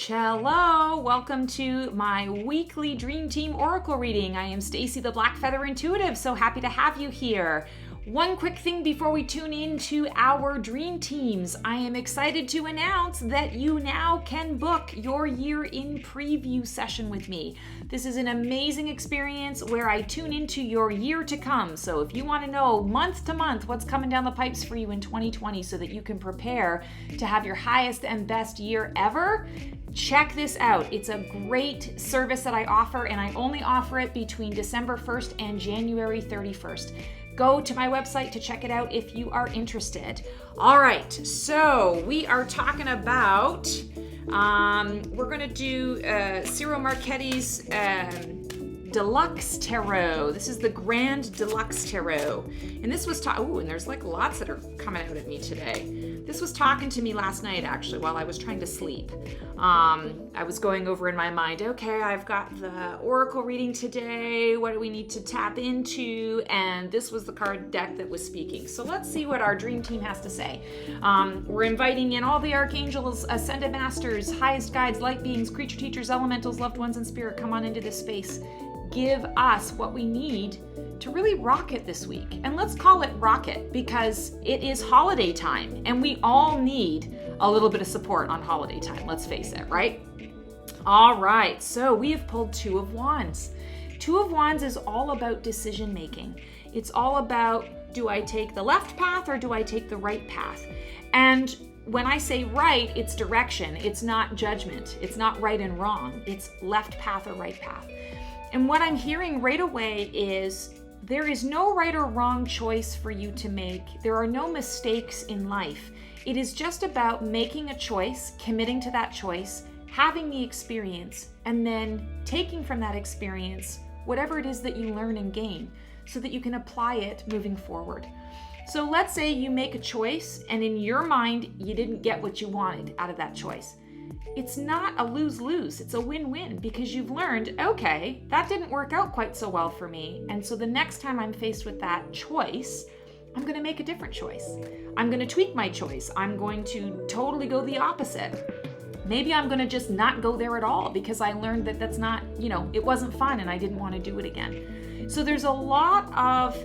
Hello, welcome to my weekly Dream Team Oracle reading. I am Stacy the Black Feather Intuitive, so happy to have you here. One quick thing before we tune into our dream teams. I am excited to announce that you now can book your year in preview session with me. This is an amazing experience where I tune into your year to come. So if you want to know month to month what's coming down the pipes for you in 2020 so that you can prepare to have your highest and best year ever, check this out. It's a great service that I offer, and I only offer it between December 1st and January 31st. Go to my website to check it out if you are interested. All right, so we are talking about, we're going to do Ciro Marchetti's Deluxe Tarot. This is the Grand Deluxe Tarot. And this was, and there's like lots that are coming out at me today. This was talking to me last night, actually, while I was trying to sleep. I was going over in my mind, okay, I've got the Oracle reading today. What do we need to tap into? And this was the card deck that was speaking. So let's see what our dream team has to say. We're inviting in all the archangels, ascended masters, highest guides, light beings, creature teachers, elementals, loved ones, and spirit. Come on into this space. Give us what we need to really rock it this week. And let's call it rocket because it is holiday time and we all need a little bit of support on holiday time. Let's face it, right? All right, so we have pulled Two of Wands. Two of Wands is all about decision making. It's all about, do I take the left path or do I take the right path? And when I say right, it's direction. It's not judgment. It's not right and wrong. It's left path or right path. And what I'm hearing right away is there is no right or wrong choice for you to make. There are no mistakes in life. It is just about making a choice, committing to that choice, having the experience, and then taking from that experience whatever it is that you learn and gain so that you can apply it moving forward. So let's say you make a choice and in your mind, you didn't get what you wanted out of that choice. It's not a lose-lose, it's a win-win because you've learned, okay, that didn't work out quite so well for me. And so the next time I'm faced with that choice, I'm going to make a different choice. I'm going to tweak my choice. I'm going to totally go the opposite. Maybe I'm going to just not go there at all because I learned that that's not, it wasn't fun and I didn't want to do it again. So there's a lot of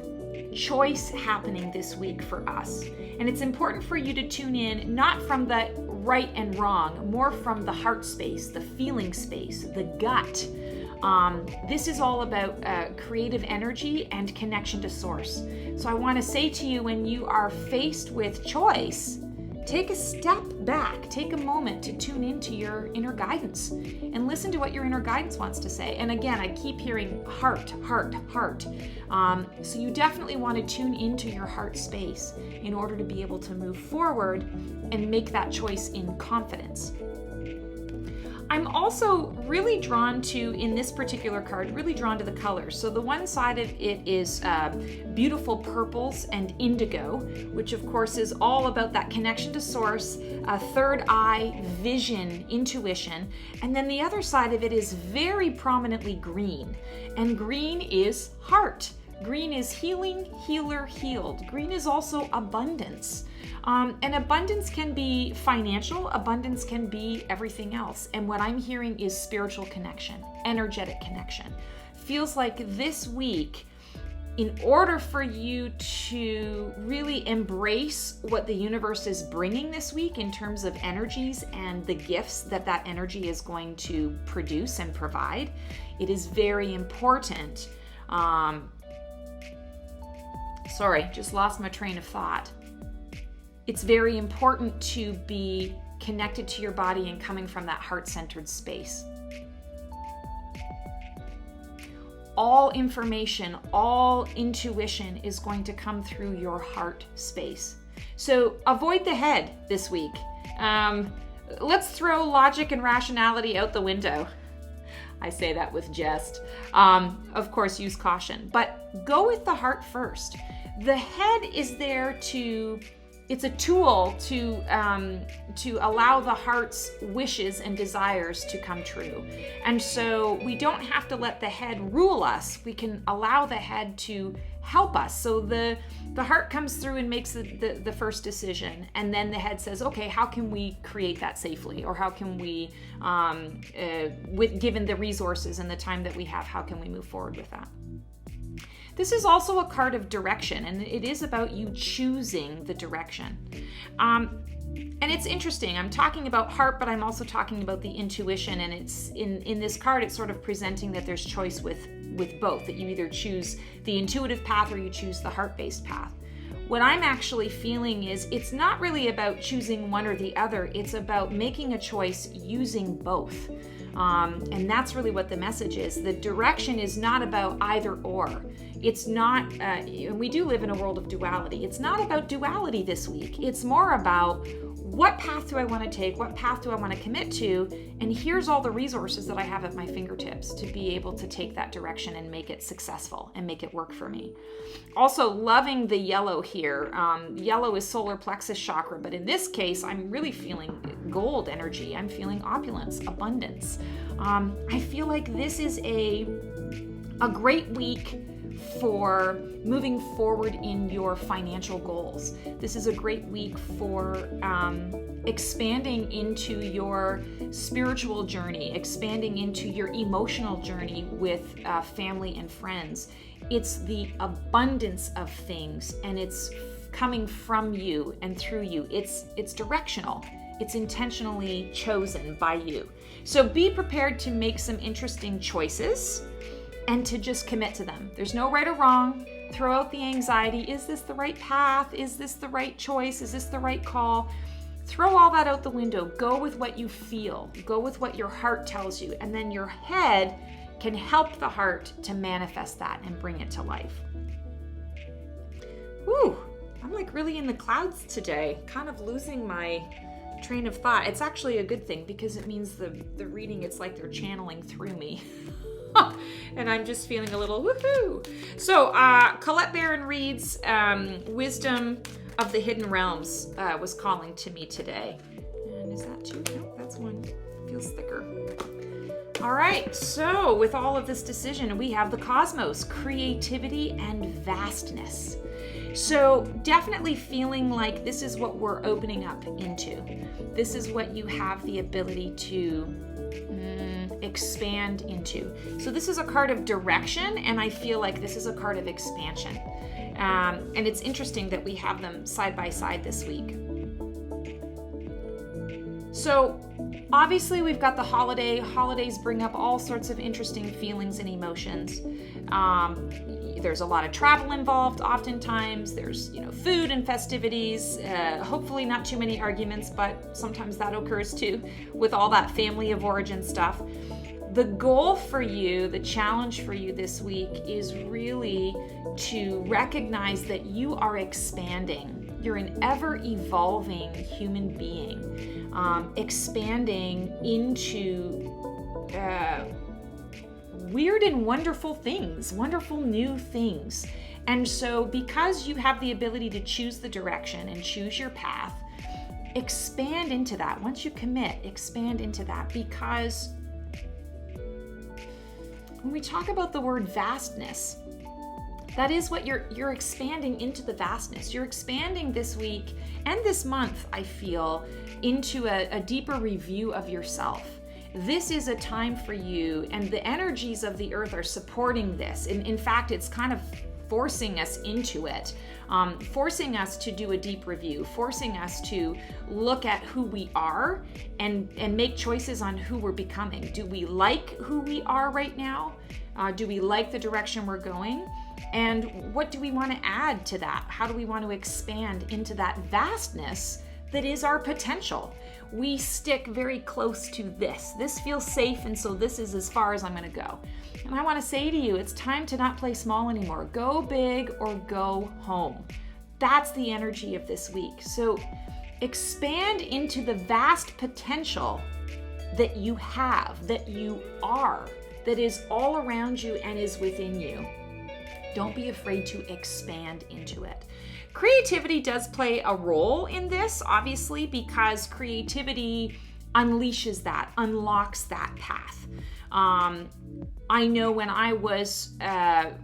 choice happening this week for us. And it's important for you to tune in, not from the right and wrong, more from the heart space, the feeling space, the gut. This is all about creative energy and connection to source. So I want to say to you, when you are faced with choice, take a step back, take a moment to tune into your inner guidance and listen to what your inner guidance wants to say. And again, I keep hearing heart, heart, heart. So you definitely want to tune into your heart space in order to be able to move forward and make that choice in confidence. I'm also really drawn to, in this particular card, really drawn to the colors. So the one side of it is beautiful purples and indigo, which of course is all about that connection to source, third eye, vision, intuition. And then the other side of it is very prominently green. And green is heart. Green is healing, healer, healed. Green is also abundance. And abundance can be financial, abundance can be everything else. And what I'm hearing is spiritual connection, energetic connection. Feels like this week, in order for you to really embrace what the universe is bringing this week in terms of energies and the gifts that energy is going to produce and provide, it is very important. Sorry, just lost my train of thought. It's very important to be connected to your body and coming from that heart-centered space. All information, all intuition is going to come through your heart space. So avoid the head this week. Let's throw logic and rationality out the window. I say that with jest. Of course, use caution, but go with the heart first. The head is there to it's a tool to allow the heart's wishes and desires to come true. And so we don't have to let the head rule us. We can allow the head to help us. So the heart comes through and makes the first decision, and then the head says, okay, how can we create that safely? Or how can we, given the resources and the time that we have, how can we move forward with that? This is also a card of direction, and it is about you choosing the direction. And it's interesting. I'm talking about heart, but I'm also talking about the intuition, and it's in this card, it's sort of presenting that there's choice with both, that you either choose the intuitive path or you choose the heart-based path. What I'm actually feeling is it's not really about choosing one or the other. It's about making a choice using both. And that's really what the message is. The direction is not about either or. It's not, and we do live in a world of duality. It's not about duality this week. It's more about what path do I want to take? What path do I want to commit to? And here's all the resources that I have at my fingertips to be able to take that direction and make it successful and make it work for me. Also, loving the yellow here. Yellow is solar plexus chakra, but in this case, I'm really feeling gold energy. I'm feeling opulence, abundance. I feel like this is a great week for moving forward in your financial goals. This is a great week for expanding into your spiritual journey, expanding into your emotional journey with family and friends. It's the abundance of things, and it's coming from you and through you. It's directional. It's intentionally chosen by you. So be prepared to make some interesting choices and to just commit to them. There's no right or wrong. Throw out the anxiety. Is this the right path? Is this the right choice? Is this the right call? Throw all that out the window. Go with what you feel. Go with what your heart tells you. And then your head can help the heart to manifest that and bring it to life. Whew, I'm like really in the clouds today, kind of losing my train of thought. It's actually a good thing because it means the reading, it's like they're channeling through me. And I'm just feeling a little woohoo. So Colette Baron-Reid's Wisdom of the Hidden Realms was calling to me today. And is that two? No, that's one. Feels thicker. All right, so with all of this decision, we have the cosmos, creativity and vastness. So definitely feeling like this is what we're opening up into. This is what you have the ability to expand into. So this is a card of direction, and I feel like this is a card of expansion. And it's interesting that we have them side by side this week. So obviously we've got the holiday. Holidays bring up all sorts of interesting feelings and emotions. There's a lot of travel involved oftentimes. There's, food and festivities. Hopefully not too many arguments, but sometimes that occurs too with all that family of origin stuff. The goal for you, the challenge for you this week is really to recognize that you are expanding. You're an ever-evolving human being, expanding into weird and wonderful things, wonderful new things. And so because you have the ability to choose the direction and choose your path, expand into that. Once you commit, expand into that, because when we talk about the word vastness, that is what you're expanding into, the vastness. You're expanding this week and this month, I feel, into a deeper review of yourself. This is a time for you, and the energies of the earth are supporting this. In fact, it's kind of forcing us into it, forcing us to do a deep review, forcing us to look at who we are and make choices on who we're becoming. Do we like who we are right now? Do we like the direction we're going? And what do we want to add to that? How do we want to expand into that vastness that is our potential? We stick very close to this. This feels safe, and so this is as far as I'm going to go. And I want to say to you, it's time to not play small anymore. Go big or go home. That's the energy of this week. So expand into the vast potential that you have, that you are, that is all around you and is within you. Don't be afraid to expand into it. Creativity does play a role in this, obviously, because creativity unleashes that, unlocks that path. I know when I was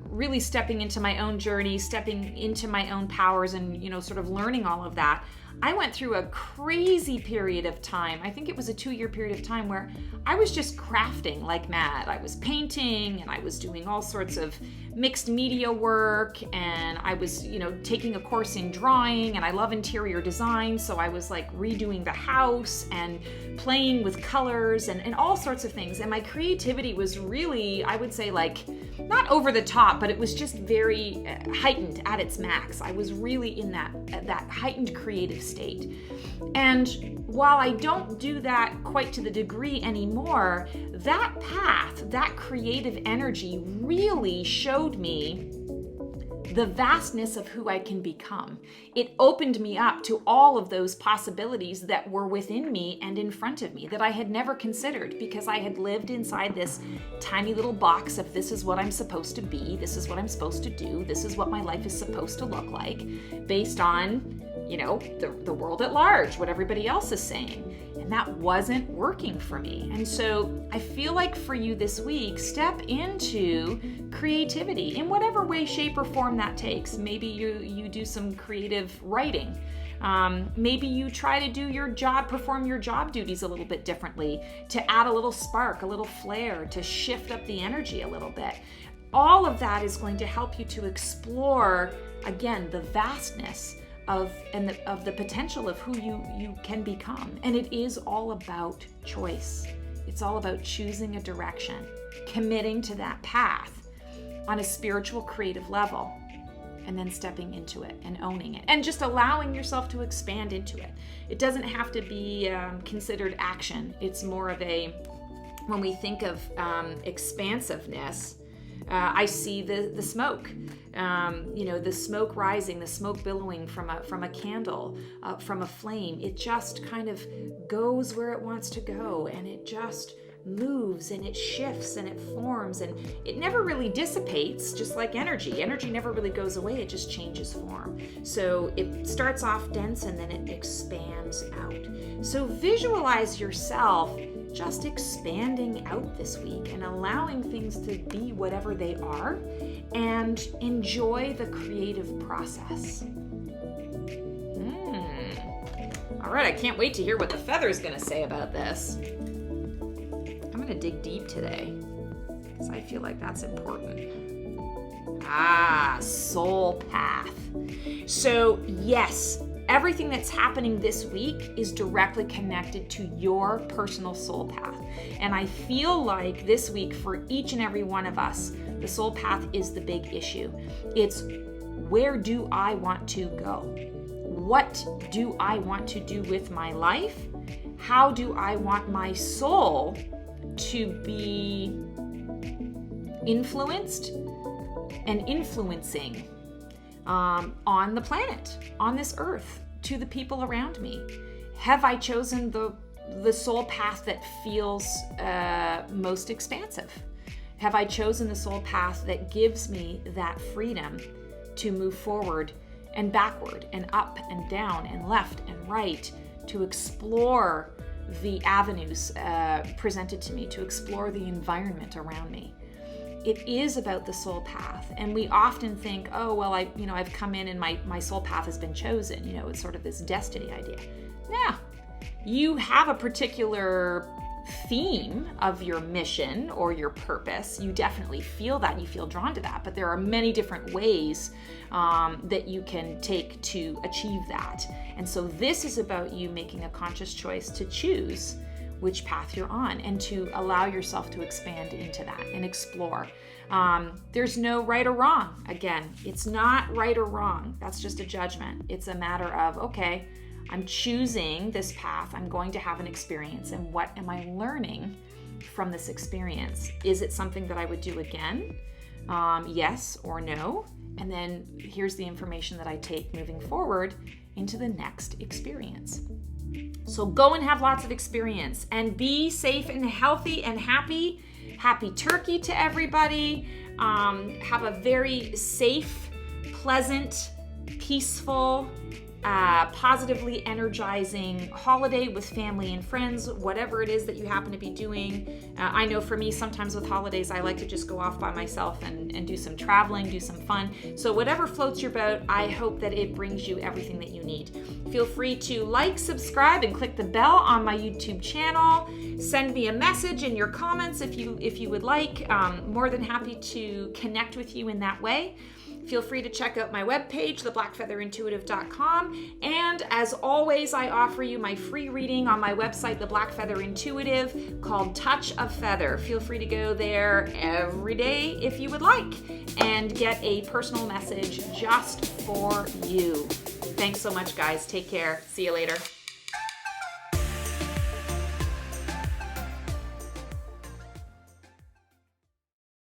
really stepping into my own journey, stepping into my own powers and, sort of learning all of that, I went through a crazy period of time. I think it was a 2-year period of time where I was just crafting like mad. I was painting and I was doing all sorts of mixed media work, and I was, taking a course in drawing, and I love interior design. So I was like redoing the house and playing with colors and all sorts of things. And my creativity was really, I would say, like, not over the top, but it was just very heightened at its max. I was really in that heightened creative state. And while I don't do that quite to the degree anymore, that path, that creative energy really showed me the vastness of who I can become. It opened me up to all of those possibilities that were within me and in front of me that I had never considered, because I had lived inside this tiny little box of this is what I'm supposed to be, this is what I'm supposed to do, this is what my life is supposed to look like, based on, the world at large, what everybody else is saying. And that wasn't working for me. And so I feel like for you this week, step into creativity in whatever way, shape, or form that takes. Maybe you do some creative writing. Maybe you try to perform your job duties a little bit differently, to add a little spark, a little flair, to shift up the energy a little bit. All of that is going to help you to explore, again, the vastness of the potential of who you can become. And it is all about choice. It's all about choosing a direction, committing to that path on a spiritual, creative level, and then stepping into it and owning it and just allowing yourself to expand into it. It doesn't have to be considered action. It's more of when we think of expansiveness, I see the smoke, the smoke rising, the smoke billowing from a candle, from a flame. It just kind of goes where it wants to go, and it just moves and it shifts and it forms, and it never really dissipates, just like energy. Energy never really goes away, it just changes form. So it starts off dense and then it expands out. So visualize yourself just expanding out this week and allowing things to be whatever they are, and enjoy the creative process. All right, I can't wait to hear what the feather is going to say about this. I'm going to dig deep today because I feel like that's important. Soul path. So yes, everything that's happening this week is directly connected to your personal soul path. And I feel like this week for each and every one of us, the soul path is the big issue. It's, where do I want to go? What do I want to do with my life? How do I want my soul to be influenced and influencing on the planet, on this earth, to the people around me? Have I chosen the soul path that feels most expansive? Have I chosen the soul path that gives me that freedom to move forward and backward and up and down and left and right, to explore the avenues presented to me, to explore the environment around me? It is about the soul path. And we often think, oh, well, I've come in and my soul path has been chosen. It's sort of this destiny idea. Yeah, you have a particular theme of your mission or your purpose. You definitely feel that, you feel drawn to that, but there are many different ways that you can take to achieve that. And so this is about you making a conscious choice to choose which path you're on and to allow yourself to expand into that and explore. There's no right or wrong. Again, it's not right or wrong. That's just a judgment. It's a matter of, okay, I'm choosing this path. I'm going to have an experience, and what am I learning from this experience? Is it something that I would do again? Yes or no? And then here's the information that I take moving forward into the next experience. So go and have lots of experience and be safe and healthy and happy. Happy turkey to everybody. Have a very safe, pleasant peaceful, positively energizing holiday with family and friends, whatever it is that you happen to be doing. I know for me, sometimes with holidays, I like to just go off by myself and do some traveling, do some fun. So whatever floats your boat, I hope that it brings you everything that you need. Feel free to like, subscribe, and click the bell on my YouTube channel. Send me a message in your comments if you would like. More than happy to connect with you in that way. Feel free to check out my webpage, theblackfeatherintuitive.com. And as always, I offer you my free reading on my website, The Black Feather Intuitive, called Touch of Feather. Feel free to go there every day if you would like and get a personal message just for you. Thanks so much, guys. Take care. See you later.